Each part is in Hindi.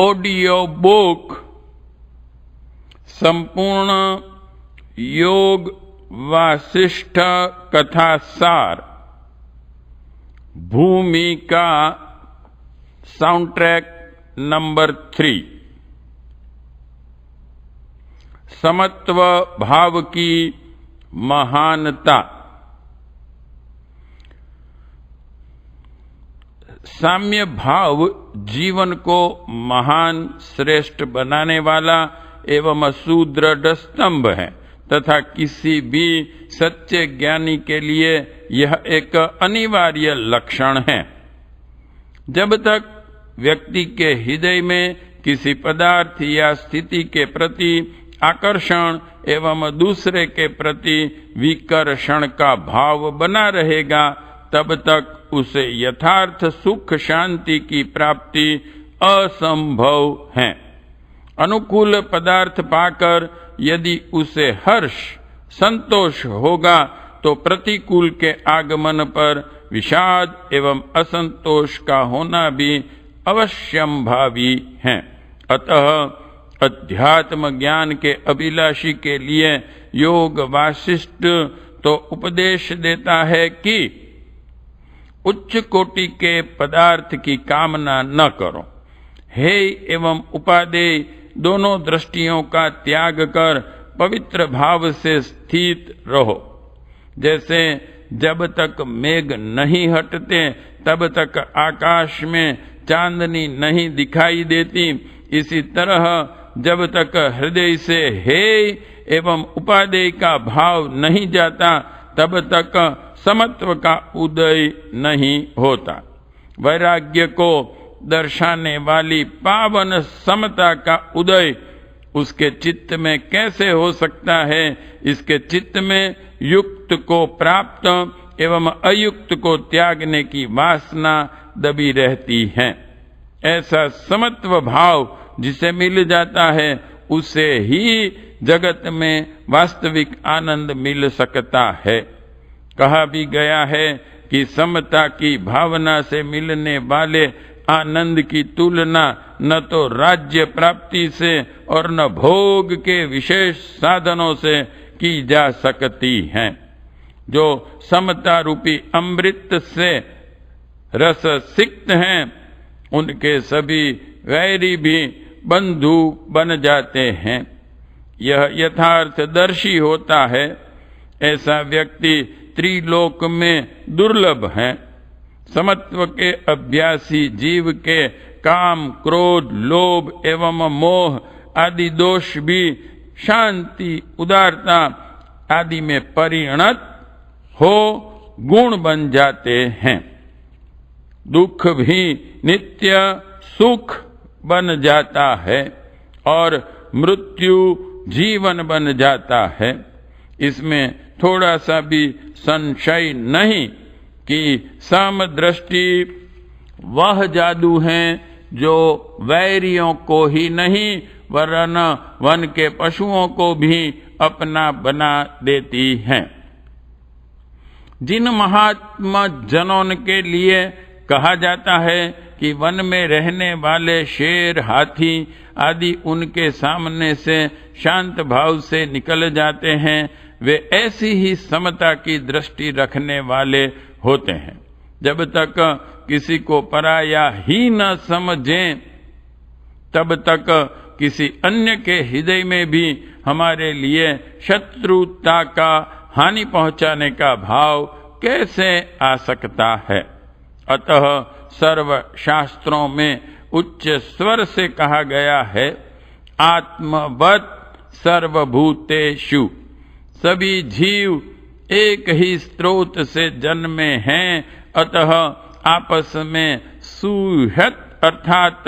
ऑडियो बुक संपूर्ण योग वासिष्ठ कथा सार भूमिका साउंड ट्रैक नंबर 3। समत्व भाव की महानता। साम्य भाव जीवन को महान श्रेष्ठ बनाने वाला एवं सुदृढ़ स्तंभ है तथा किसी भी सच्चे ज्ञानी के लिए यह एक अनिवार्य लक्षण है। जब तक व्यक्ति के हृदय में किसी पदार्थ या स्थिति के प्रति आकर्षण एवं दूसरे के प्रति विकर्षण का भाव बना रहेगा, तब तक उसे यथार्थ सुख शांति की प्राप्ति असंभव है। अनुकूल पदार्थ पाकर यदि उसे हर्ष संतोष होगा तो प्रतिकूल के आगमन पर विषाद एवं असंतोष का होना भी अवश्यंभावी है। अतः अध्यात्म ज्ञान के अभिलाषी के लिए योग वासिष्ठ तो उपदेश देता है कि उच्च कोटि के पदार्थ की कामना न करो, हेय एवं उपादेय दोनों दृष्टियों का त्याग कर पवित्र भाव से स्थित रहो। जैसे जब तक मेघ नहीं हटते तब तक आकाश में चांदनी नहीं दिखाई देती, इसी तरह जब तक हृदय से हेय एवं उपादेय का भाव नहीं जाता तब तक समत्व का उदय नहीं होता। वैराग्य को दर्शाने वाली पावन समता का उदय उसके चित्त में कैसे हो सकता है? इसके चित्त में युक्त को प्राप्त एवं अयुक्त को त्यागने की वासना दबी रहती है। ऐसा समत्व भाव जिसे मिल जाता है उसे ही जगत में वास्तविक आनंद मिल सकता है। कहा भी गया है कि समता की भावना से मिलने वाले आनंद की तुलना न तो राज्य प्राप्ति से और न भोग के विशेष साधनों से की जा सकती है। जो समता रूपी अमृत से रस सिक्त हैं उनके सभी वैरी भी बंधु बन जाते हैं। यह यथार्थदर्शी होता है। ऐसा व्यक्ति त्रिलोक में दुर्लभ है। समत्व के अभ्यासी जीव के काम क्रोध लोभ एवं मोह आदि दोष भी शांति उदारता आदि में परिणत हो गुण बन जाते हैं। दुख भी नित्य सुख बन जाता है और मृत्यु जीवन बन जाता है। इसमें थोड़ा सा भी संशय नहीं कि समदृष्टि वह जादू है जो वैरियों को ही नहीं वरन वन के पशुओं को भी अपना बना देती है। जिन महात्मा जनों के लिए कहा जाता है कि वन में रहने वाले शेर हाथी आदि उनके सामने से शांत भाव से निकल जाते हैं, वे ऐसी ही समता की दृष्टि रखने वाले होते हैं। जब तक किसी को पराया ही न समझें तब तक किसी अन्य के हृदय में भी हमारे लिए शत्रुता का हानि पहुंचाने का भाव कैसे आ सकता है? अतः सर्व शास्त्रों में उच्च स्वर से कहा गया है, आत्मवत् सर्वभूतेषु। सभी जीव एक ही स्रोत से जन्मे हैं, अतः आपस में सुहृद अर्थात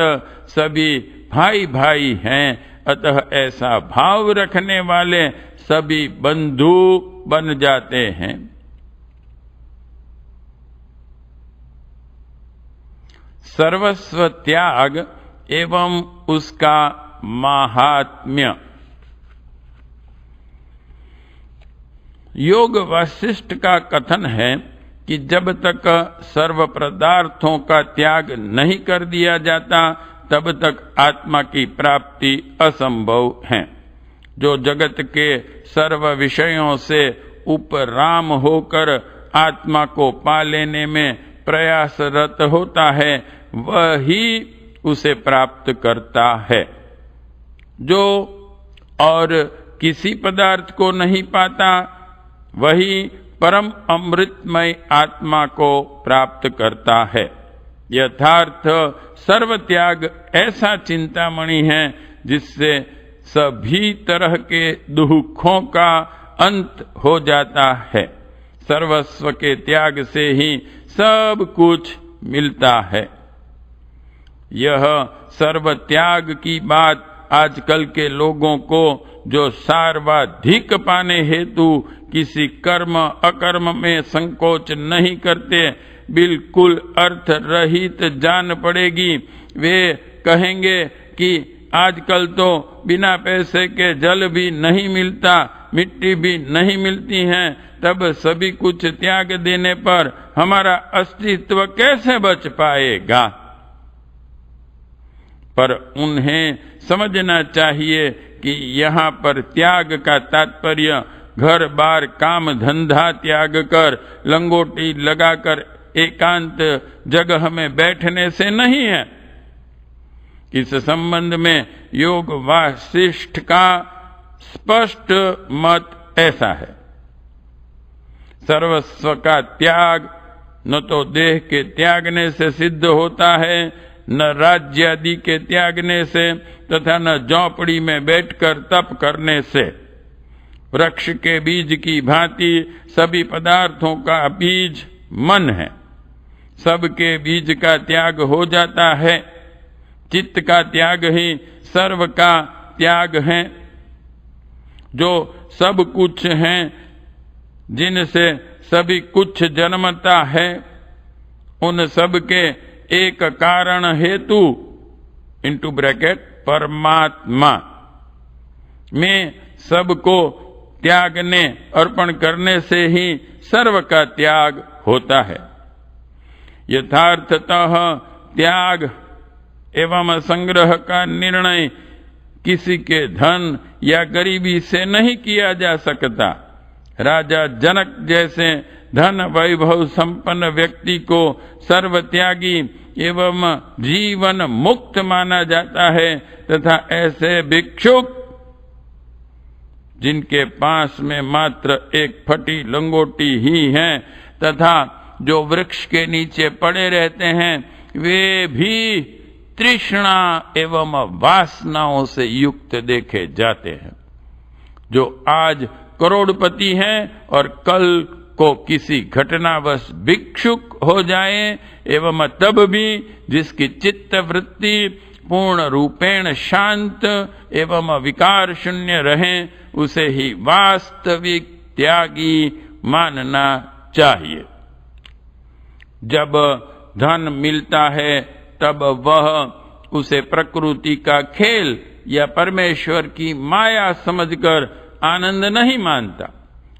सभी भाई भाई हैं। अतः ऐसा भाव रखने वाले सभी बंधु बन जाते हैं। सर्वस्व त्याग एवं उसका महात्म्य। योग वासिष्ठ का कथन है कि जब तक सर्व पदार्थों का त्याग नहीं कर दिया जाता तब तक आत्मा की प्राप्ति असंभव है। जो जगत के सर्व विषयों से उपराम होकर आत्मा को पा लेने में प्रयासरत होता है, वही उसे प्राप्त करता है। जो और किसी पदार्थ को नहीं पाता, वही परम अमृतमय आत्मा को प्राप्त करता है। यथार्थ सर्व त्याग ऐसा चिंतामणि है जिससे सभी तरह के दुखों का अंत हो जाता है। सर्वस्व के त्याग से ही सब कुछ मिलता है। यह सर्व त्याग की बात आजकल के लोगों को, जो सार्वाधिक पाने हेतु किसी कर्म अकर्म में संकोच नहीं करते, बिल्कुल अर्थ रहित जान पड़ेगी। वे कहेंगे कि आजकल तो बिना पैसे के जल भी नहीं मिलता, मिट्टी भी नहीं मिलती है, तब सभी कुछ त्याग देने पर हमारा अस्तित्व कैसे बच पाएगा। पर उन्हें समझना चाहिए कि यहाँ पर त्याग का तात्पर्य घर बार काम धंधा त्याग कर, लंगोटी लगाकर एकांत जगह में बैठने से नहीं है। इस संबंध में योग वासिष्ठ का स्पष्ट मत ऐसा है। सर्वस्व का त्याग न तो देह के त्यागने से सिद्ध होता है, न राज्य आदि के त्यागने से, तथा न झोंपड़ी में बैठकर तप करने से। वृक्ष के बीज की भांति सभी पदार्थों का बीज मन है। सबके बीज का त्याग हो जाता है। चित्त का त्याग ही सर्व का त्याग है। जो सब कुछ है, जिनसे सभी कुछ जन्मता है, उन सब के एक कारण हेतु इंटू ब्रैकेट परमात्मा में सबको त्यागने अर्पण करने से ही सर्व का त्याग होता है। यथार्थतः त्याग एवं संग्रह का निर्णय किसी के धन या गरीबी से नहीं किया जा सकता। राजा जनक जैसे धन वैभव संपन्न व्यक्ति को सर्वत्यागी एवं जीवन मुक्त माना जाता है, तथा ऐसे भिक्षुक जिनके पास में मात्र एक फटी लंगोटी ही है तथा जो वृक्ष के नीचे पड़े रहते हैं, वे भी तृष्णा एवं वासनाओं से युक्त देखे जाते हैं। जो आज करोड़पति हैं और कल को किसी घटनावश भिक्षुक हो जाए, एवं तब भी जिसकी चित्त वृत्ति पूर्ण रूपेण शांत एवं विकार शून्य रहे, उसे ही वास्तविक त्यागी मानना चाहिए। जब धन मिलता है तब वह उसे प्रकृति का खेल या परमेश्वर की माया समझकर आनंद नहीं मानता,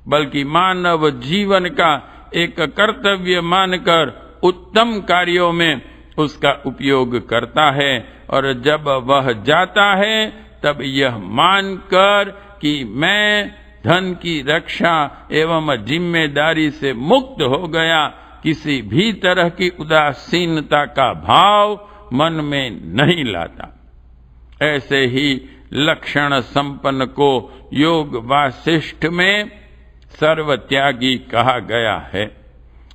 बल्कि मानव जीवन का एक कर्तव्य मानकर उत्तम कार्यों में उसका उपयोग करता है। और जब वह जाता है तब यह मानकर कि मैं धन की रक्षा एवं जिम्मेदारी से मुक्त हो गया, किसी भी तरह की उदासीनता का भाव मन में नहीं लाता। ऐसे ही लक्षण संपन्न को योग वासिष्ठ में सर्वत्यागी कहा गया है।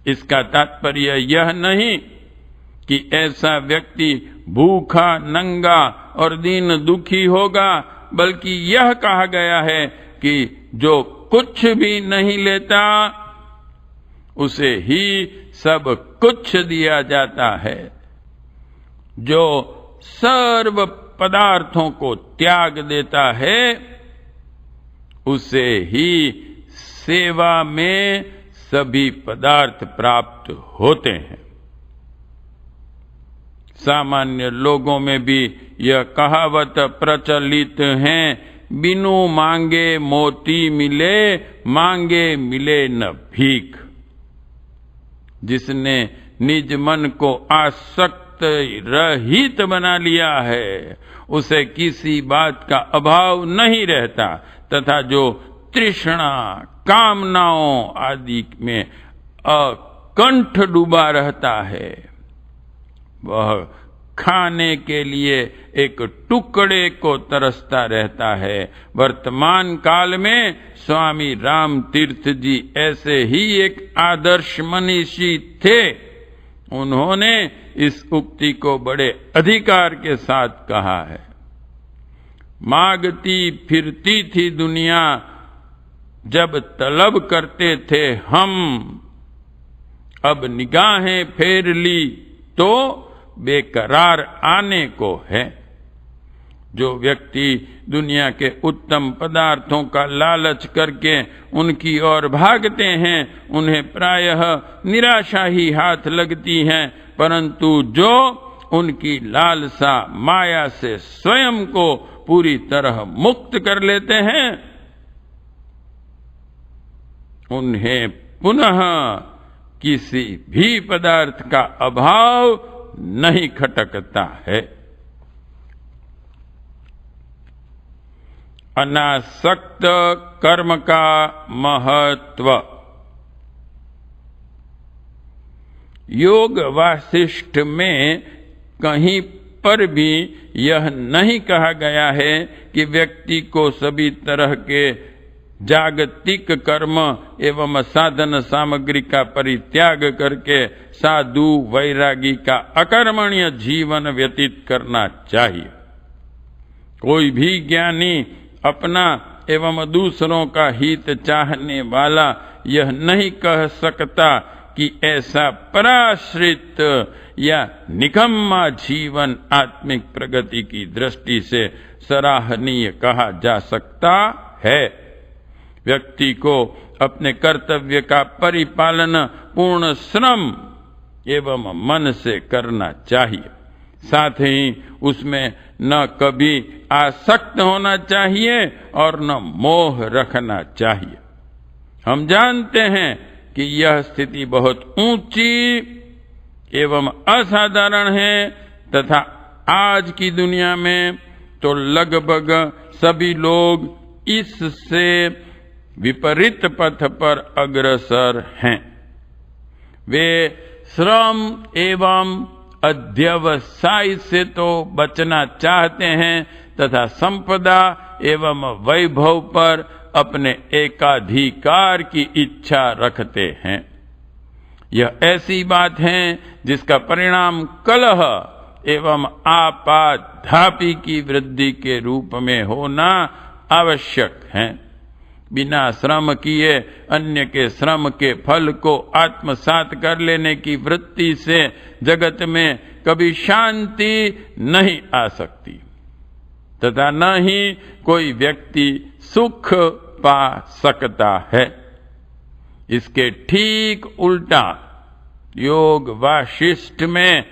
इसका तात्पर्य यह नहीं कि ऐसा व्यक्ति भूखा, नंगा और दीन दुखी होगा, बल्कि यह कहा गया है कि जो कुछ भी नहीं लेता उसे ही सब कुछ दिया जाता है। जो सर्व पदार्थों को त्याग देता है, उसे ही सेवा में सभी पदार्थ प्राप्त होते हैं। सामान्य लोगों में भी यह कहावत प्रचलित है, बिनु मांगे मोती मिले, मांगे मिले न भीख। जिसने निज मन को आसक्त आसक्त रहित बना लिया है, उसे किसी बात का अभाव नहीं रहता तथा जो तृष्णा कामनाओं आदि में अकंठ डूबा रहता है, वह खाने के लिए एक टुकड़े को तरसता रहता है। वर्तमान काल में स्वामी राम तीर्थ जी ऐसे ही एक आदर्श मनीषी थे। उन्होंने इस उक्ति को बड़े अधिकार के साथ कहा है। मांगती फिरती थी दुनिया, जब तलब करते थे हम, अब निगाहें फेर ली तो बेकरार आने को है। जो व्यक्ति दुनिया के उत्तम पदार्थों का लालच करके उनकी ओर भागते हैं, उन्हें प्रायः निराशा ही हाथ लगती है, परंतु जो उनकी लालसा माया से स्वयं को पूरी तरह मुक्त कर लेते हैं, उन्हें पुनः किसी भी पदार्थ का अभाव नहीं खटकता है। अनासक्त कर्म का महत्व। योग वासिष्ठ में कहीं पर भी यह नहीं कहा गया है कि व्यक्ति को सभी तरह के जागतिक कर्म एवं साधन सामग्री का परित्याग करके साधु वैरागी का अकर्मण्य जीवन व्यतीत करना चाहिए। कोई भी ज्ञानी अपना एवं दूसरों का हित चाहने वाला यह नहीं कह सकता कि ऐसा पराश्रित या निकम्मा जीवन आत्मिक प्रगति की दृष्टि से सराहनीय कहा जा सकता है। व्यक्ति को अपने कर्तव्य का परिपालन पूर्ण श्रम एवं मन से करना चाहिए। साथ ही उसमें न कभी आसक्त होना चाहिए और न मोह रखना चाहिए। हम जानते हैं कि यह स्थिति बहुत ऊंची एवं असाधारण है तथा आज की दुनिया में तो लगभग सभी लोग इससे विपरीत पथ पर अग्रसर हैं। वे श्रम एवं अध्यवसाय से तो बचना चाहते हैं तथा संपदा एवं वैभव पर अपने एकाधिकार की इच्छा रखते हैं। यह ऐसी बात है जिसका परिणाम कलह एवं आपाधापी की वृद्धि के रूप में होना आवश्यक है। बिना श्रम किए अन्य के श्रम के फल को आत्मसात कर लेने की वृत्ति से जगत में कभी शांति नहीं आ सकती तथा न ही कोई व्यक्ति सुख पा सकता है। इसके ठीक उल्टा योग वासिष्ठ में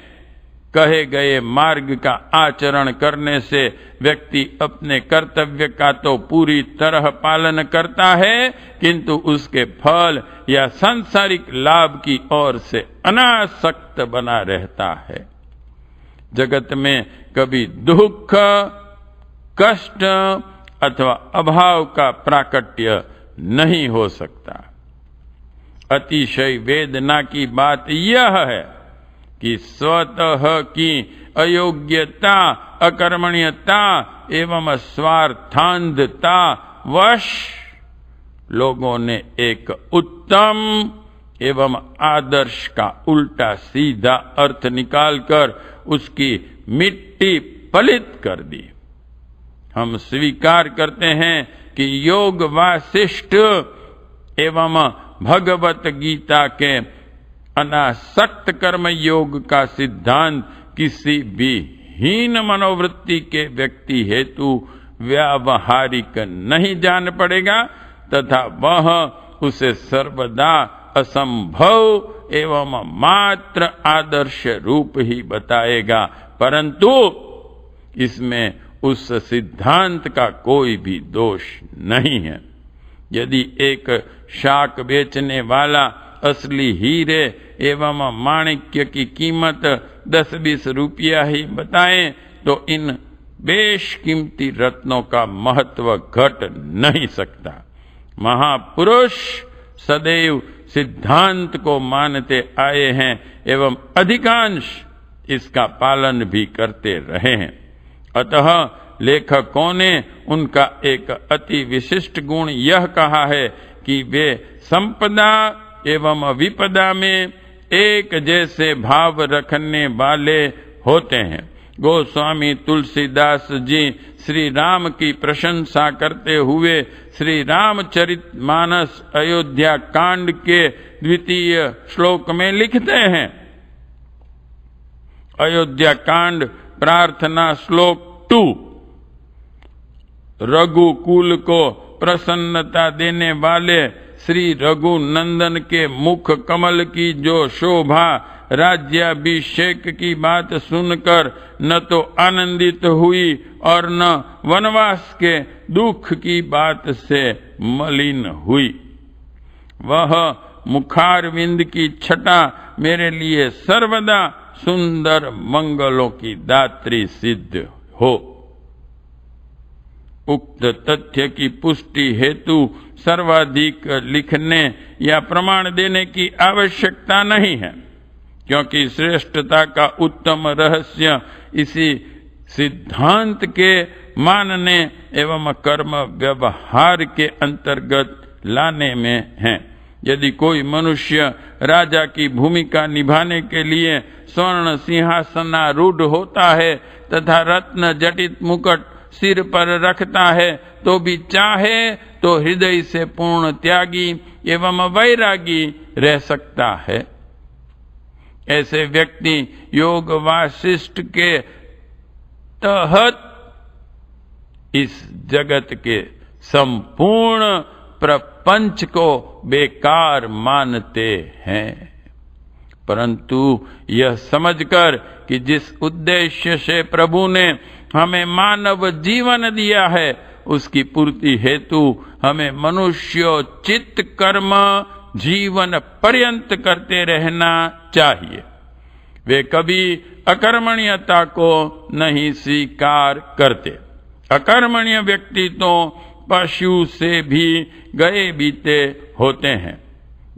कहे गए मार्ग का आचरण करने से व्यक्ति अपने कर्तव्य का तो पूरी तरह पालन करता है, किंतु उसके फल या सांसारिक लाभ की ओर से अनासक्त बना रहता है। जगत में कभी दुख, कष्ट अथवा अभाव का प्राकट्य नहीं हो सकता। अतिशय वेदना की बात यह है कि स्वतः की अयोग्यता, अकर्मण्यता एवं स्वार्थांधता वश लोगों ने एक उत्तम एवं आदर्श का उल्टा सीधा अर्थ निकालकर उसकी मिट्टी पलित कर दी। हम स्वीकार करते हैं कि योग वासिष्ठ एवं भगवत गीता के अनासक्त कर्म योग का सिद्धांत किसी भी हीन मनोवृत्ति के व्यक्ति हेतु व्यावहारिक नहीं जान पड़ेगा तथा वह उसे सर्वदा असंभव एवं मात्र आदर्श रूप ही बताएगा, परंतु इसमें उस सिद्धांत का कोई भी दोष नहीं है। यदि एक शाक बेचने वाला असली हीरे एवं माणिक्य की कीमत 10-20 रुपया ही बताएं तो इन बेशकीमती रत्नों का महत्व घट नहीं सकता। महापुरुष सदैव सिद्धांत को मानते आए हैं एवं अधिकांश इसका पालन भी करते रहे हैं। अतः लेखकों ने उनका एक अति विशिष्ट गुण यह कहा है कि वे संपदा एवं विपदा में एक जैसे भाव रखने वाले होते हैं। गोस्वामी तुलसीदास जी श्री राम की प्रशंसा करते हुए श्री रामचरितमानस अयोध्या कांड के 2 श्लोक में लिखते हैं। अयोध्या कांड प्रार्थना श्लोक 2। रघुकुल को प्रसन्नता देने वाले श्री रघुनंदन के मुख कमल की जो शोभा राज्याभिषेक की बात सुनकर न तो आनंदित हुई और न वनवास के दुख की बात से मलिन हुई। वह मुखारविंद की छटा मेरे लिए सर्वदा सुंदर मंगलों की दात्री सिद्ध हो। उक्त तथ्य की पुष्टि हेतु सर्वाधिक लिखने या प्रमाण देने की आवश्यकता नहीं है, क्योंकि श्रेष्ठता का उत्तम रहस्य इसी सिद्धांत के मानने एवं कर्म व्यवहार के अंतर्गत लाने में है। यदि कोई मनुष्य राजा की भूमिका निभाने के लिए स्वर्ण सिंहासनारूढ़ होता है तथा रत्न जटित मुकुट सिर पर रखता है तो भी चाहे तो हृदय से पूर्ण त्यागी एवं वैरागी रह सकता है। ऐसे व्यक्ति योग वासिष्ठ के तहत इस जगत के संपूर्ण प्रपंच को बेकार मानते हैं, परंतु यह समझकर कि जिस उद्देश्य से प्रभु ने हमें मानव जीवन दिया है उसकी पूर्ति हेतु हमें मनुष्योचित कर्म जीवन पर्यंत करते रहना चाहिए। वे कभी अकर्मण्यता को नहीं स्वीकार करते। अकर्मण्य व्यक्ति तो पशु से भी गए बीते होते हैं।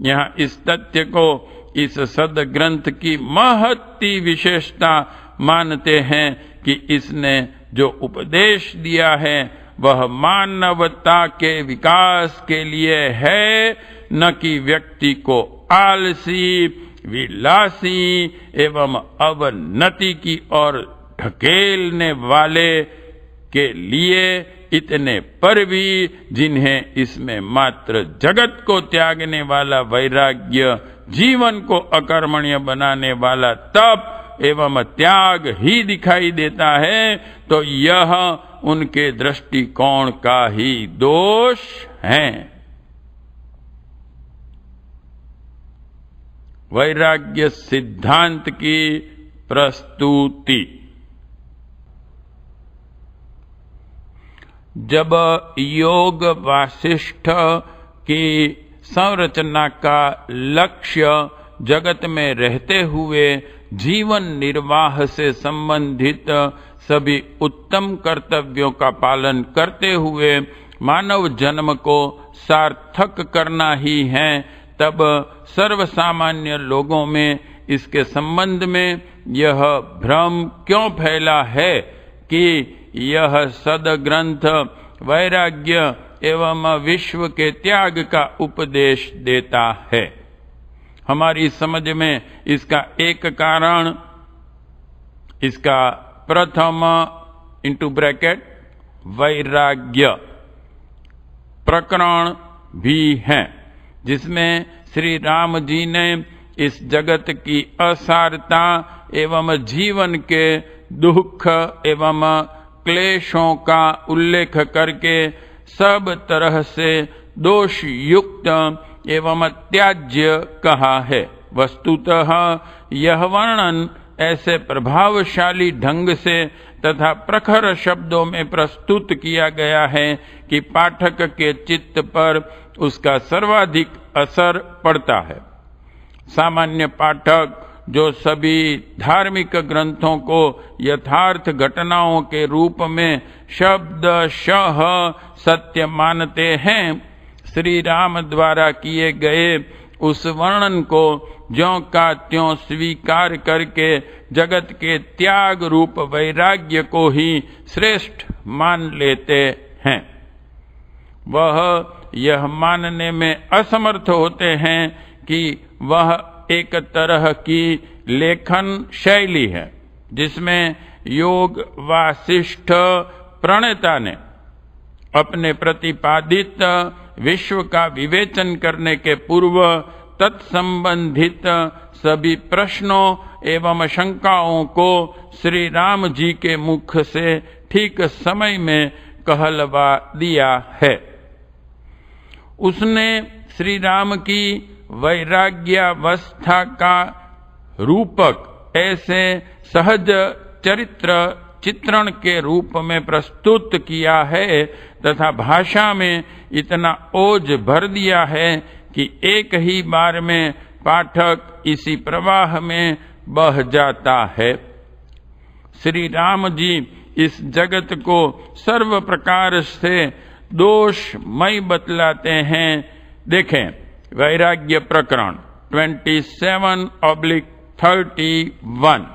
यहाँ इस तथ्य को इस सदग्रंथ की महत्ती विशेषता मानते हैं कि इसने जो उपदेश दिया है वह मानवता के विकास के लिए है, न कि व्यक्ति को आलसी, विलासी एवं अवनति की ओर ढकेलने वाले के लिए। इतने पर भी जिन्हें इसमें मात्र जगत को त्यागने वाला वैराग्य, जीवन को अकर्मण्य बनाने वाला तप एवं त्याग ही दिखाई देता है, तो यह उनके दृष्टिकोण का ही दोष है। वैराग्य सिद्धांत की प्रस्तुति। जब योग वासिष्ठ की संरचना का लक्ष्य जगत में रहते हुए जीवन निर्वाह से संबंधित सभी उत्तम कर्तव्यों का पालन करते हुए मानव जन्म को सार्थक करना ही है, तब सर्वसामान्य लोगों में इसके संबंध में यह भ्रम क्यों फैला है कि यह सदग्रंथ वैराग्य एवं विश्व के त्याग का उपदेश देता है। हमारी समझ में इसका एक कारण, इसका प्रथम () वैराग्य प्रकरण भी है, जिसमें श्री राम जी ने इस जगत की असारता एवं जीवन के दुख एवं क्लेशों का उल्लेख करके सब तरह से दोष युक्त एवं त्याज्य कहा है। वस्तुतः यह वर्णन ऐसे प्रभावशाली ढंग से तथा प्रखर शब्दों में प्रस्तुत किया गया है कि पाठक के चित्त पर उसका सर्वाधिक असर पड़ता है। सामान्य पाठक जो सभी धार्मिक ग्रंथों को यथार्थ घटनाओं के रूप में शब्दशः सत्य मानते हैं, श्री राम द्वारा किए गए उस वर्णन को ज्यों का त्यों स्वीकार करके जगत के त्याग रूप वैराग्य को ही श्रेष्ठ मान लेते हैं। वह यह मानने में असमर्थ होते हैं कि वह एक तरह की लेखन शैली है जिसमें योग वासिष्ठ प्रणेता ने अपने प्रतिपादित विश्व का विवेचन करने के पूर्व तत्संबंधित सभी प्रश्नों एवं शंकाओं को श्री राम जी के मुख से ठीक समय में कहलवा दिया है। उसने श्री राम की वैराग्यावस्था का रूपक ऐसे सहज चरित्र चित्रण के रूप में प्रस्तुत किया है तथा भाषा में इतना ओज भर दिया है कि एक ही बार में पाठक इसी प्रवाह में बह जाता है। श्री राम जी इस जगत को सर्व प्रकार से दोषमय बतलाते हैं। देखें, वैराग्य प्रकरण 27/31,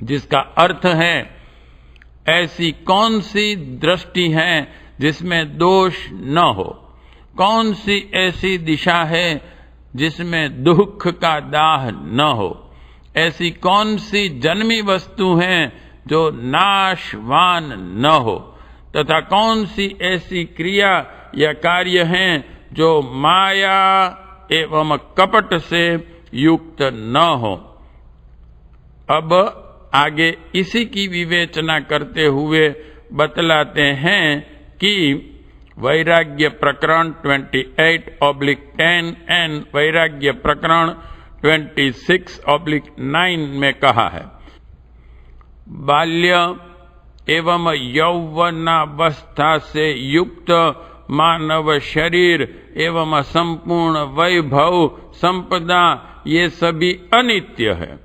जिसका अर्थ है ऐसी कौन सी दृष्टि है जिसमें दोष न हो, कौन सी ऐसी दिशा है जिसमें दुख का दाह न हो, ऐसी कौन सी जन्मी वस्तु है जो नाशवान न हो, तथा कौन सी ऐसी क्रिया या कार्य हैं जो माया एवं कपट से युक्त न हो। अब आगे इसी की विवेचना करते हुए बतलाते हैं कि वैराग्य प्रकरण 28/10 एंड वैराग्य प्रकरण 26/9 में कहा है, बाल्य एवं यौवनावस्था से युक्त मानव शरीर एवं संपूर्ण वैभव संपदा ये सभी अनित्य है।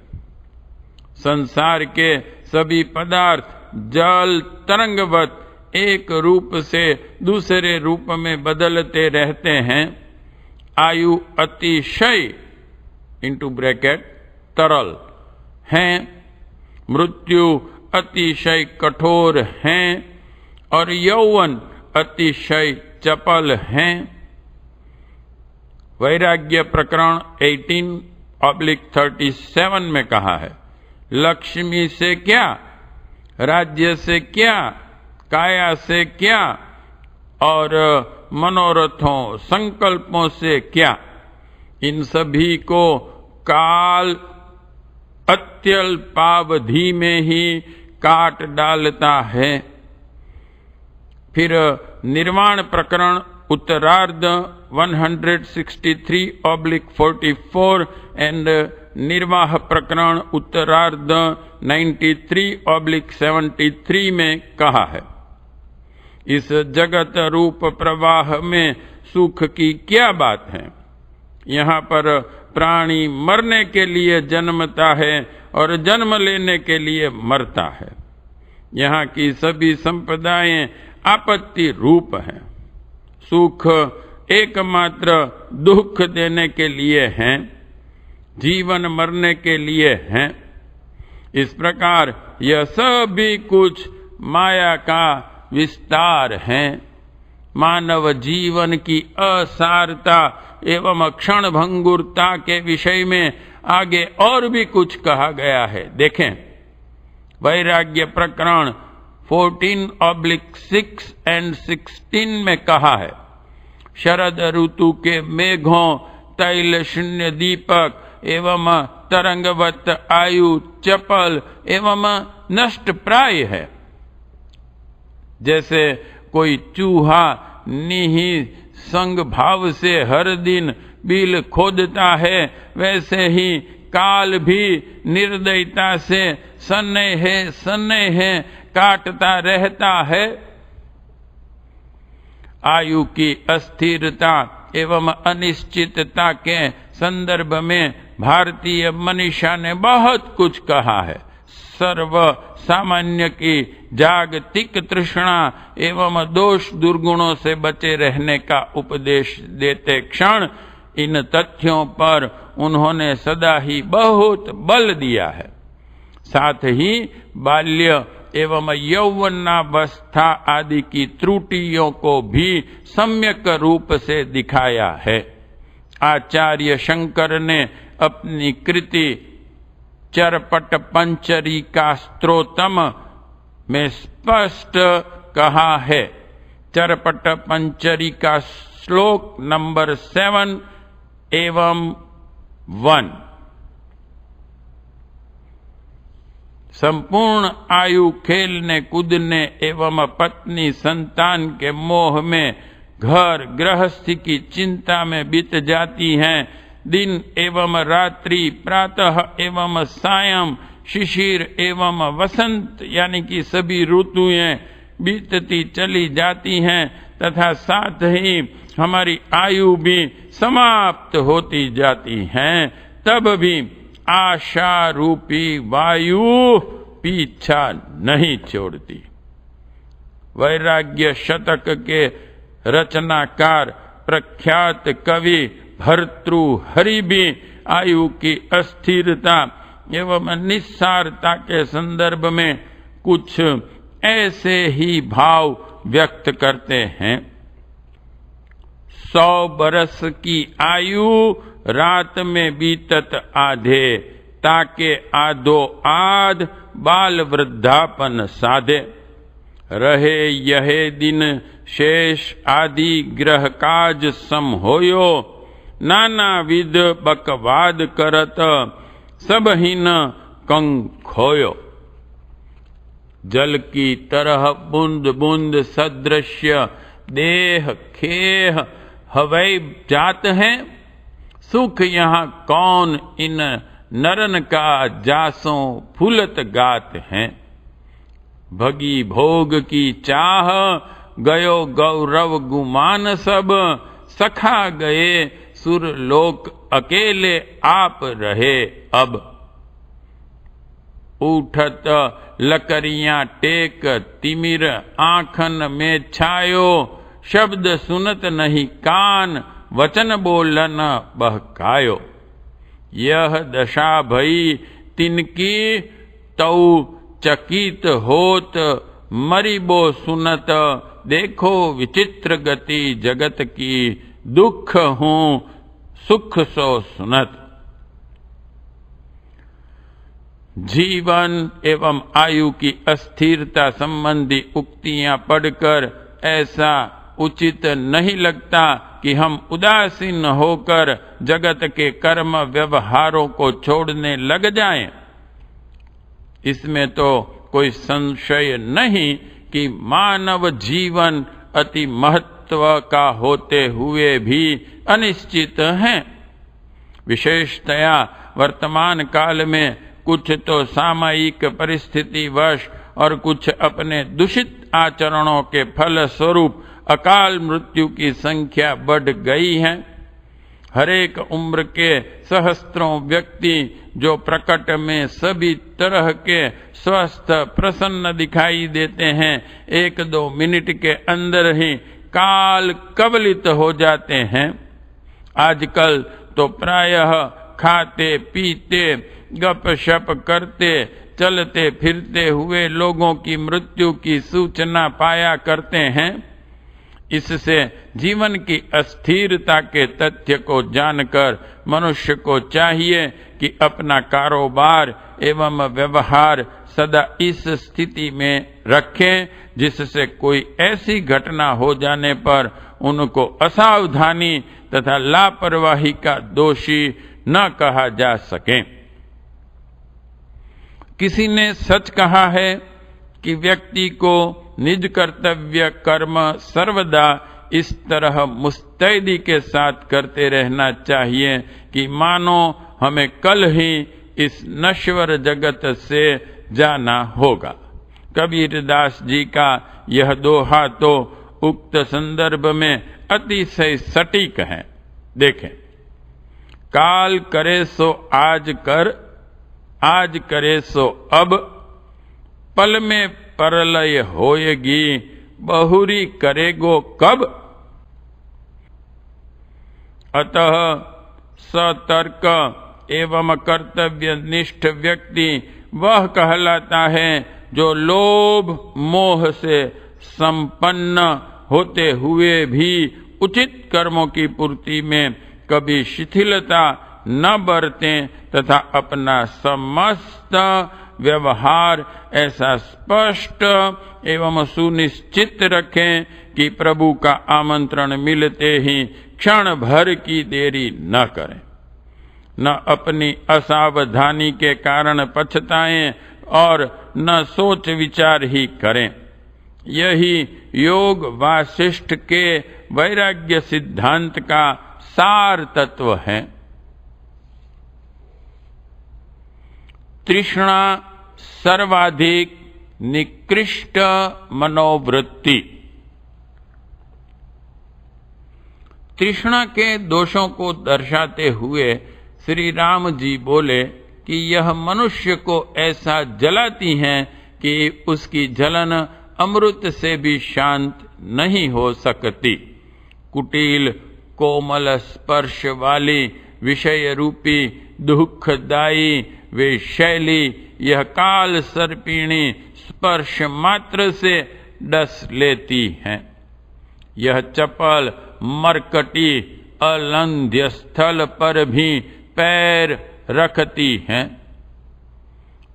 संसार के सभी पदार्थ जल तरंगवत एक रूप से दूसरे रूप में बदलते रहते हैं। आयु अतिशय (तरल) हैं, मृत्यु अतिशय कठोर हैं और यौवन अतिशय चपल हैं। वैराग्य प्रकरण 18/37 में कहा है, लक्ष्मी से क्या, राज्य से क्या, काया से क्या और मनोरथों संकल्पों से क्या, इन सभी को काल अत्यल्पावधि में ही काट डालता है। फिर निर्वाण प्रकरण उत्तरार्ध 163/44 एंड निर्वाह प्रकरण उत्तरार्ध 93/73 में कहा है, इस जगत रूप प्रवाह में सुख की क्या बात है। यहाँ पर प्राणी मरने के लिए जन्मता है और जन्म लेने के लिए मरता है। यहाँ की सभी संपदाएं आपत्ति रूप हैं। सुख एकमात्र दुख देने के लिए हैं, जीवन मरने के लिए हैं। इस प्रकार यह सभी कुछ माया का विस्तार है। मानव जीवन की असारता एवं क्षण भंगुरता के विषय में आगे और भी कुछ कहा गया है। देखें, वैराग्य प्रकरण 14/6 एंड 16 में कहा है, शरद ऋतु के मेघों तैल शून्य दीपक एवं तरंगवत आयु चपल एवं नष्ट प्राय है। जैसे कोई चूहा निहि संग भाव से हर दिन बिल खोदता है, वैसे ही काल भी निर्दयता से सन्नेह काटता रहता है। आयु की अस्थिरता एवं अनिश्चितता के संदर्भ में भारतीय मनीषा ने बहुत कुछ कहा है। सर्व सामान्य की जागतिक तृष्णा एवं दोष दुर्गुणों से बचे रहने का उपदेश देते क्षण इन तथ्यों पर उन्होंने सदा ही बहुत बल दिया है। साथ ही बाल्य एवं यौवनावस्था आदि की त्रुटियों को भी सम्यक रूप से दिखाया है। आचार्य शंकर ने अपनी कृति चरपट पंचरिका स्त्रोतम में स्पष्ट कहा है। चरपट पंचरिका श्लोक नंबर 7 एवं 1। संपूर्ण आयु खेलने कूदने एवं पत्नी संतान के मोह में, घर गृहस्थी की चिंता में बीत जाती हैं। दिन एवं रात्रि, प्रातः एवं सायं, शिशिर एवं वसंत यानी कि सभी ऋतुएं बीतती चली जाती हैं तथा साथ ही हमारी आयु भी समाप्त होती जाती हैं। तब भी आशा रूपी वायु पीछा नहीं छोड़ती। वैराग्य शतक के रचनाकार प्रख्यात कवि भर्तृहरि भी आयु की अस्थिरता एवं निस्सारता के संदर्भ में कुछ ऐसे ही भाव व्यक्त करते हैं। 100 बरस की आयु रात में बीतत आधे, ताके आधो आध बाल वृद्धापन साधे। रहे यहे दिन शेष आदि ग्रह काज सम होयो, नाना विध बकवाद करत सब ही न कंग खोयो। जल की तरह बूंद बूंद सदृश्य देह खेह हवै जात है, सुख यहाँ कौन इन नरन का जासों फूलत गात हैं। भगी भोग की चाह गयो गौरव गुमान सब, सखा गए सुरलोक अकेले आप रहे अब। उठत लकड़ियां टेक तिमिर आंखन में छायो, शब्द सुनत नहीं कान वचन बोलन बहकायो। यह दशा भई तिनकी तऊ चकित होत, मरिबो सुनत देखो विचित्र गति जगत की, दुख हूं सुख सो सुनत। जीवन एवं आयु की अस्थिरता संबंधी उक्तियां पढ़कर ऐसा उचित नहीं लगता कि हम उदासीन होकर जगत के कर्म व्यवहारों को छोड़ने लग जाएं। इसमें तो कोई संशय नहीं कि मानव जीवन अति महत्व का होते हुए भी अनिश्चित है। विशेषतया वर्तमान काल में कुछ तो सामयिक परिस्थितिवश और कुछ अपने दूषित आचरणों के फल स्वरूप अकाल मृत्यु की संख्या बढ़ गई है। हरेक उम्र के सहस्त्रों व्यक्ति जो प्रकट में सभी तरह के स्वस्थ प्रसन्न दिखाई देते हैं, 1-2 मिनट के अंदर ही काल कवलित हो जाते हैं। आजकल तो प्रायः खाते पीते गपशप करते चलते फिरते हुए लोगों की मृत्यु की सूचना पाया करते हैं। इससे जीवन की अस्थिरता के तथ्य को जानकर मनुष्य को चाहिए कि अपना कारोबार एवं व्यवहार सदा इस स्थिति में रखें जिससे कोई ऐसी घटना हो जाने पर उनको असावधानी तथा लापरवाही का दोषी न कहा जा सके। किसी ने सच कहा है कि व्यक्ति को निज कर्तव्य कर्म सर्वदा इस तरह मुस्तैदी के साथ करते रहना चाहिए कि मानो हमें कल ही इस नश्वर जगत से जाना होगा। कबीरदास जी का यह दोहा तो उक्त संदर्भ में अतिशय सटीक है। देखें, काल करे सो आज कर, आज करे सो अब, पल में परलय होएगी, बहुरी करेगो कब। अतः सतर्क एवं कर्तव्य निष्ठ व्यक्ति वह कहलाता है जो लोभ मोह से संपन्न होते हुए भी उचित कर्मों की पूर्ति में कभी शिथिलता न बरतें तथा अपना समस्त व्यवहार ऐसा स्पष्ट एवं सुनिश्चित रखें कि प्रभु का आमंत्रण मिलते ही क्षण भर की देरी न करें, न अपनी असावधानी के कारण पछताएं और न सोच विचार ही करें। यही योग वासिष्ठ के वैराग्य सिद्धांत का सार तत्व है। तृष्णा सर्वाधिक निकृष्ट मनोवृत्ति। तृष्णा के दोषों को दर्शाते हुए श्री राम जी बोले कि यह मनुष्य को ऐसा जलाती है कि उसकी जलन अमृत से भी शांत नहीं हो सकती। कुटिल कोमल स्पर्श वाली विषय रूपी दुखदायी वे शैली यह काल सर्पिणी स्पर्श मात्र से डस लेती है। यह चपल मरकटी अलंध्य स्थल पर भी पैर रखती हैं।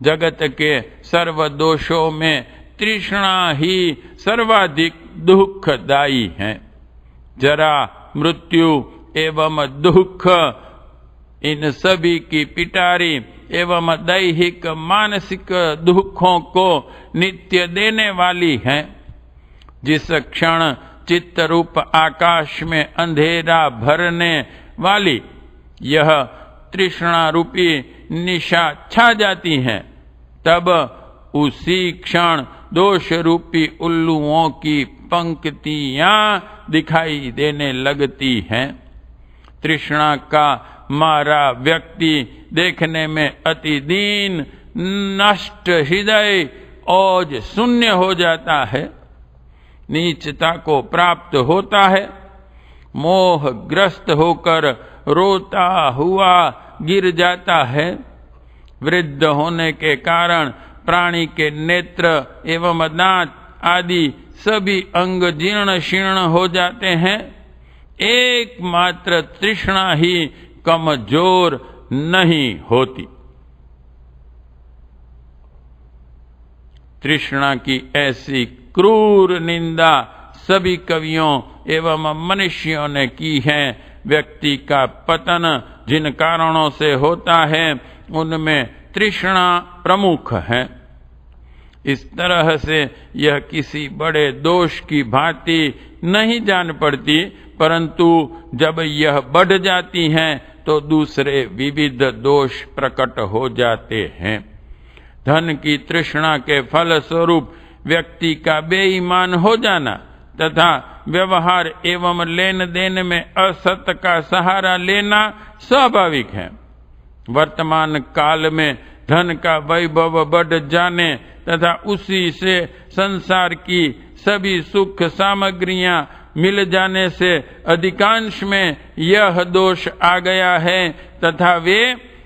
जगत के सर्व दोषों में तृष्णा ही सर्वाधिक दुखदायी है। जरा मृत्यु एवं दुख इन सभी की पिटारी एवं दैहिक मानसिक दुखों को नित्य देने वाली है। जिस क्षण चित्त रूप आकाश में अंधेरा भरने वाली यह तृष्णा रूपी निशा छा जाती है, तब उसी क्षण दोष रूपी उल्लुओं की पंक्तियां दिखाई देने लगती हैं। तृष्णा का मारा व्यक्ति देखने में अति दीन नष्ट हृदय ओज शून्य हो जाता है, नीचता को प्राप्त होता है, मोह ग्रस्त होकर रोता हुआ गिर जाता है। वृद्ध होने के कारण प्राणी के नेत्र एवं दांत आदि सभी अंग जीर्ण शीर्ण हो जाते हैं। एकमात्र तृष्णा ही कमजोर नहीं होती। तृष्णा की ऐसी क्रूर निंदा सभी कवियों एवं मनुष्यों ने की है। व्यक्ति का पतन जिन कारणों से होता है उनमें तृष्णा प्रमुख है। इस तरह से यह किसी बड़े दोष की भांति नहीं जान पड़ती, परंतु जब यह बढ़ जाती हैं तो दूसरे विविध दोष प्रकट हो जाते हैं। धन की तृष्णा के फल स्वरूप व्यक्ति का बेईमान हो जाना तथा व्यवहार एवं लेन देन में असत का सहारा लेना स्वाभाविक है। वर्तमान काल में धन का वैभव बढ़ जाने तथा उसी से संसार की सभी सुख सामग्रियां मिल जाने से अधिकांश में यह दोष आ गया है तथा वे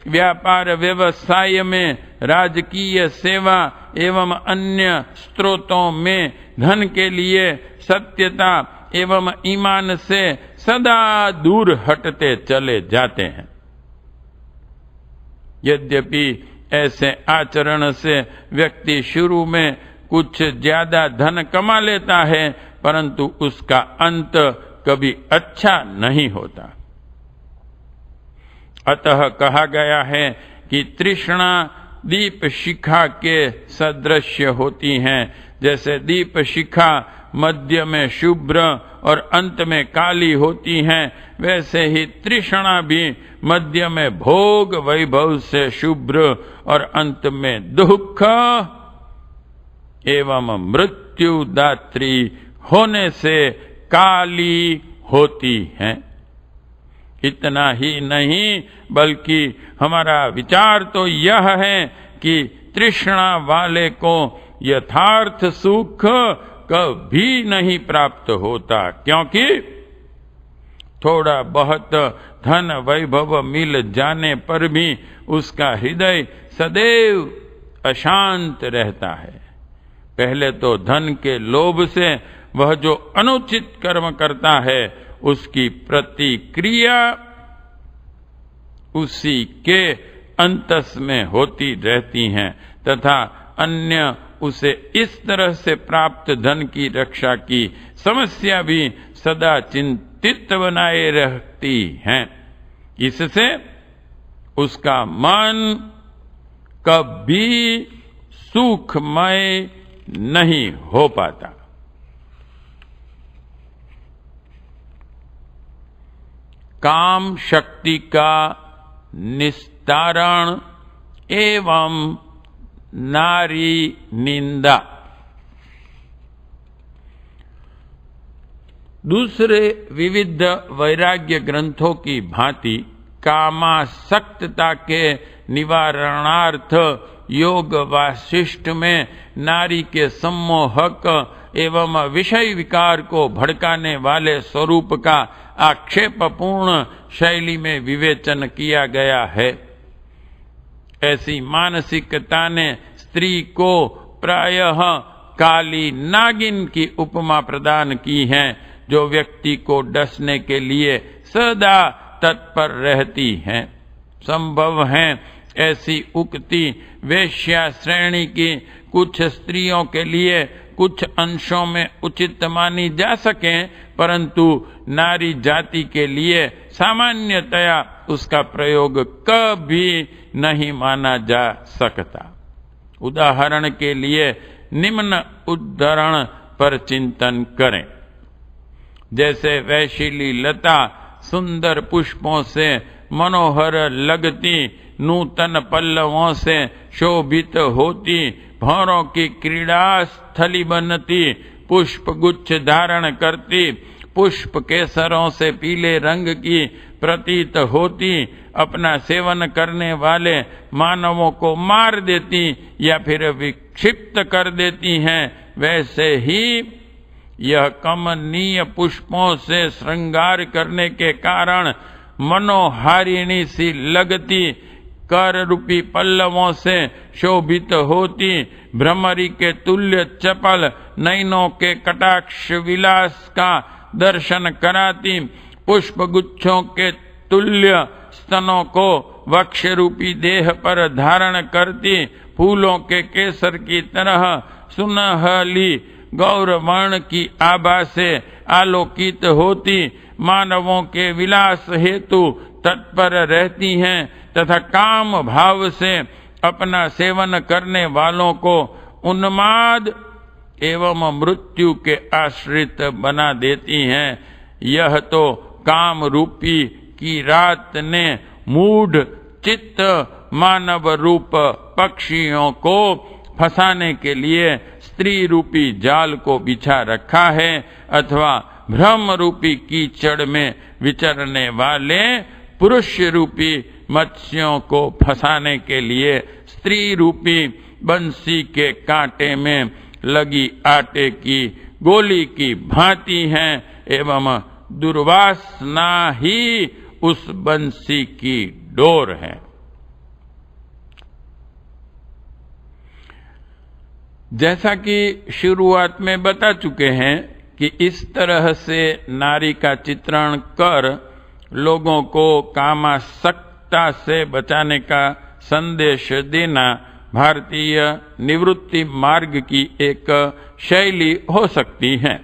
व्यापार व्यवसाय में, राजकीय सेवा एवं अन्य स्रोतों में धन के लिए सत्यता एवं ईमान से सदा दूर हटते चले जाते हैं। यद्यपि ऐसे आचरण से व्यक्ति शुरू में कुछ ज्यादा धन कमा लेता है, परंतु उसका अंत कभी अच्छा नहीं होता। अतः कहा गया है कि तृष्णा दीप शिखा के सदृश होती हैं। जैसे दीप शिखा मध्य में शुभ्र और अंत में काली होती हैं, वैसे ही तृष्णा भी मध्य में भोग वैभव से शुभ्र और अंत में दुख एवं मृत्यु दात्री होने से काली होती हैं। इतना ही नहीं बल्कि हमारा विचार तो यह है कि तृष्णा वाले को यथार्थ सुख कभी नहीं प्राप्त होता, क्योंकि थोड़ा बहुत धन वैभव मिल जाने पर भी उसका हृदय सदैव अशांत रहता है। पहले तो धन के लोभ से वह जो अनुचित कर्म करता है उसकी प्रतिक्रिया उसी के अंतस में होती रहती हैं तथा अन्य उसे इस तरह से प्राप्त धन की रक्षा की समस्या भी सदा चिंतित बनाए रहती हैं। इससे उसका मन कभी सुखमय नहीं हो पाता। काम शक्ति का निस्तारण एवं नारी निंदा। दूसरे विविध वैराग्य ग्रंथों की भांति कामासक्तता के निवारणार्थ योग वासिष्ठ में नारी के सम्मोहक एवं विषय विकार को भड़काने वाले स्वरूप का आक्षेपपूर्ण शैली में विवेचन किया गया है। ऐसी मानसिकता ने स्त्री को प्रायः काली नागिन की उपमा प्रदान की है, जो व्यक्ति को डसने के लिए सदा तत्पर रहती हैं। संभव है ऐसी उक्ति वेश्या श्रेणी की कुछ स्त्रियों के लिए कुछ अंशों में उचित मानी जा सके, परंतु नारी जाति के लिए सामान्यतया उसका प्रयोग कभी नहीं माना जा सकता। उदाहरण के लिए निम्न उद्धरण पर चिंतन करें। जैसे वैशिली लता सुंदर पुष्पों से मनोहर लगती, नूतन पल्लवों से शोभित होती, भौरों की क्रीड़ा स्थली बनती, पुष्प गुच्छ धारण करती, पुष्प केसरों से पीले रंग की प्रतीत होती, अपना सेवन करने वाले मानवों को मार देती या फिर विक्षिप्त कर देती हैं, वैसे ही यह कमनीय पुष्पों से श्रृंगार करने के कारण मनोहारिणी सी लगती, कर रूपी पल्लवों से शोभित होती, भ्रमरी के तुल्य चपल नयनों के कटाक्ष विलास का दर्शन कराती, पुष्प गुच्छों के तुल्य स्तनों को वक्ष रूपी देह पर धारण करती, फूलों के केसर की तरह सुनहली गौरवर्ण की आभा से आलोकित होती, मानवों के विलास हेतु तत्पर रहती हैं तथा काम भाव से अपना सेवन करने वालों को उन्माद एवं मृत्यु के आश्रित बना देती हैं। यह तो काम रूपी की रात ने मूढ़ चित्त मानव रूप पक्षियों को फंसाने के लिए स्त्री रूपी जाल को बिछा रखा है, अथवा भ्रम रूपी कीचड़ में विचरने वाले पुरुष रूपी मत्स्यों को फंसाने के लिए स्त्री रूपी बंसी के कांटे में लगी आटे की गोली की भांति हैं, एवं दुर्वासना ही उस बंसी की डोर है। जैसा कि शुरुआत में बता चुके हैं कि इस तरह से नारी का चित्रण कर लोगों को कामासक्तता से बचाने का संदेश देना भारतीय निवृत्ति मार्ग की एक शैली हो सकती है।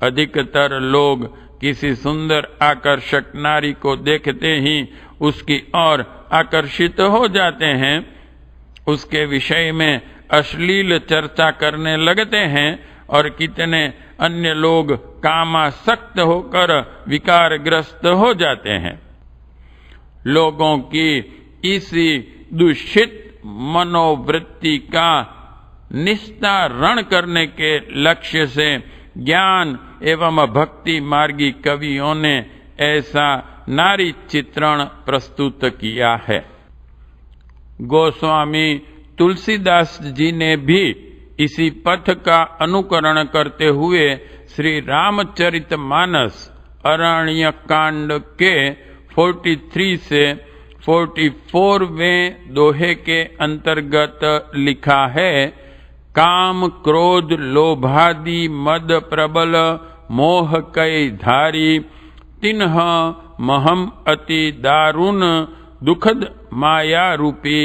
अधिकतर लोग किसी सुंदर आकर्षक नारी को देखते ही उसकी ओर आकर्षित हो जाते हैं, उसके विषय में अश्लील चर्चा करने लगते हैं और कितने अन्य लोग कामासक्त होकर विकारग्रस्त हो जाते हैं। लोगों की इसी दूषित मनोवृत्ति का निस्तारण करने के लक्ष्य से ज्ञान एवं भक्ति मार्गी कवियों ने ऐसा नारी चित्रण प्रस्तुत किया है। गोस्वामी तुलसीदास जी ने भी इसी पथ का अनुकरण करते हुए श्री रामचरितमानस अरण्य कांड के 43 से 44वें दोहे के अंतर्गत लिखा है, काम क्रोध लोभादि मद प्रबल मोह कई धारी, तिन्ह महम अति दारुण दुखद माया रूपी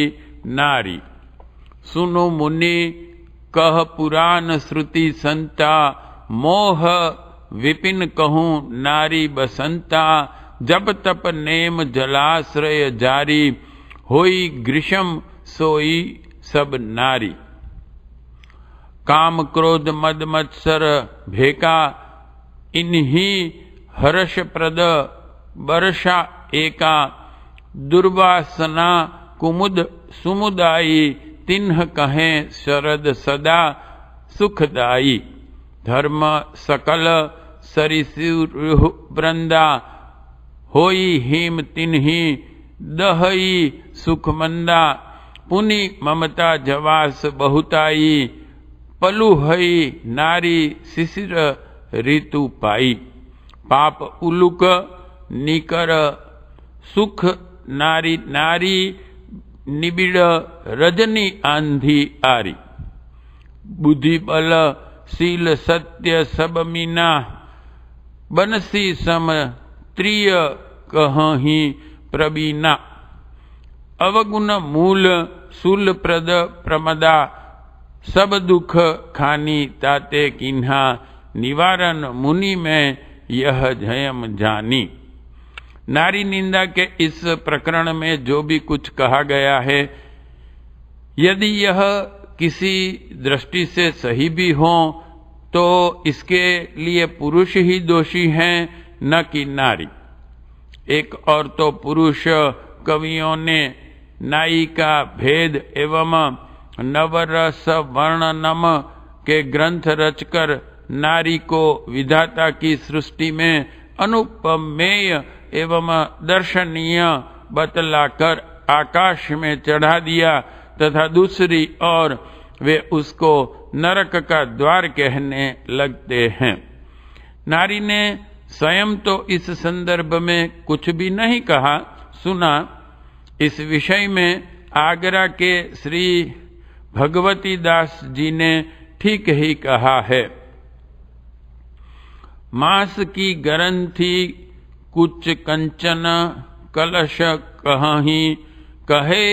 नारी। सुनो मुनि कह पुराण श्रुति संता, मोह विपिन कहूँ नारी बसंता, जब तप नेम जलाश्रय जारी, होई ग्रीष्म सोई सब नारी। काम क्रोध मद मत्सर भेका, इन्हीं हर्ष प्रद वर्षा एका, दुर्वासना कुमुद सुमुदायी, तिन्ह कहें शरद सदा सुखदायी। धर्म सकल सरिसुर वृंदा, होई हिम तिन्ही दहई सुखमंदा, पुनि ममता जवास बहुताई, पलु हई नारी शिशिर ऋतु पाई। पाप उलुक निकर सुख नारी, नारी निबिड़ रजनी आंधी आरी। बुद्धि बल शील सत्य सब मीना, बनसी सम त्रिय कहीं प्रवीणा। अवगुण मूल शूल प्रद प्रमदा, सब दुख खानी ताते किन्हा, निवारण मुनि में यह जयम जानी। नारी निंदा के इस प्रकरण में जो भी कुछ कहा गया है, यदि यह किसी दृष्टि से सही भी हो तो इसके लिए पुरुष ही दोषी हैं, न कि नारी। एक और तो पुरुष कवियों ने नाई का भेद एवं नवरस वर्णनम के ग्रंथ रचकर नारी को विधाता की सृष्टि में अनुपमेय एवं दर्शनीय बतलाकर आकाश में चढ़ा दिया, तथा दूसरी ओर वे उसको नरक का द्वार कहने लगते हैं। नारी ने स्वयं तो इस संदर्भ में कुछ भी नहीं कहा सुना। इस विषय में आगरा के श्री भगवती दास जी ने ठीक ही कहा है। मांस की ग्रंथि कुछ कंचन, कलश कहीं कहे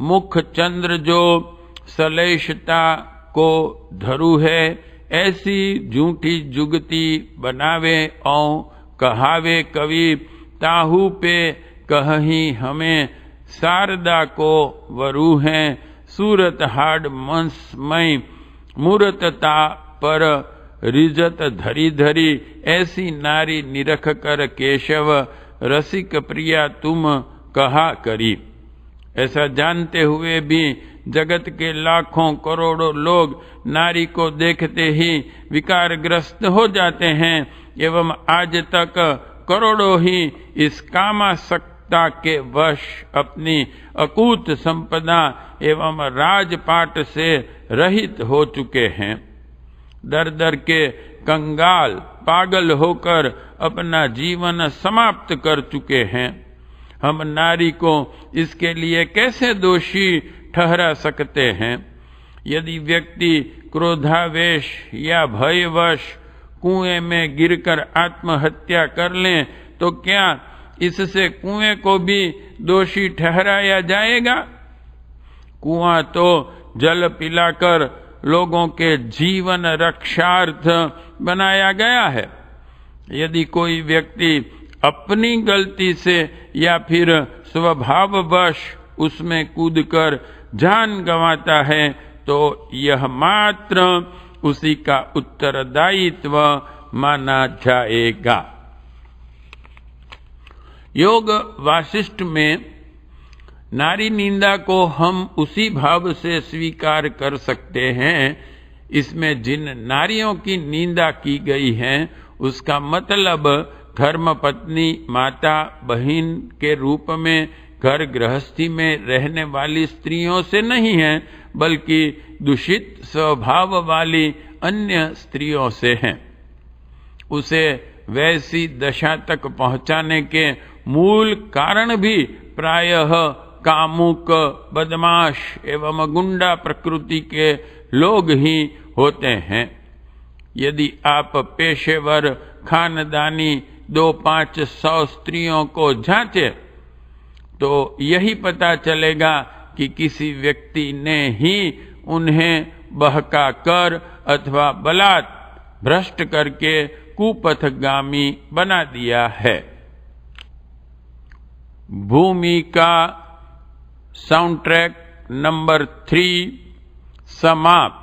मुख चंद्र, जो सलेशता को धरु है, ऐसी झूठी जुगती बनावे औ कहावे कवि, ताहू पे कहीं हमें शारदा को वरु हैं, सूरत हाड मंसमय मूर्तता पर रिजत धरी धरी, ऐसी नारी निरख कर केशव रसिक प्रिया तुम कहा करी। ऐसा जानते हुए भी जगत के लाखों करोड़ों लोग नारी को देखते ही विकारग्रस्त हो जाते हैं एवं आज तक करोड़ों ही इस कामासक्ता के वश अपनी अकूत संपदा एवं राजपाट से रहित हो चुके हैं। दर दर के कंगाल पागल होकर अपना जीवन समाप्त कर चुके हैं। हम नारी को इसके लिए कैसे दोषी ठहरा सकते हैं? यदि व्यक्ति क्रोधावेश या भयवश कुएं में गिरकर आत्महत्या कर लें तो क्या इससे कुएं को भी दोषी ठहराया जाएगा? कुआं तो जल पिलाकर लोगों के जीवन रक्षार्थ बनाया गया है। यदि कोई व्यक्ति अपनी गलती से या फिर स्वभाववश उसमें कूदकर जान गंवाता है तो यह मात्र उसी का उत्तरदायित्व माना जाएगा। योग वासिष्ठ में नारी निंदा को हम उसी भाव से स्वीकार कर सकते हैं इसमें जिन नारियों की निंदा की गई है उसका मतलब धर्मपत्नी, माता, बहन के रूप में घर गृहस्थी में रहने वाली स्त्रियों से नहीं है, बल्कि दूषित स्वभाव वाली अन्य स्त्रियों से है। उसे वैसी दशा तक पहुंचाने के मूल कारण भी प्रायः कामुक, बदमाश एवं गुंडा प्रकृति के लोग ही होते हैं। यदि आप पेशेवर खानदानी 200-500 स्त्रियों को जांचे तो यही पता चलेगा कि किसी व्यक्ति ने ही उन्हें बहका कर अथवा बलात् भ्रष्ट करके कुपथगामी बना दिया है। भूमिका साउंड ट्रैक नंबर 3 समाप्त।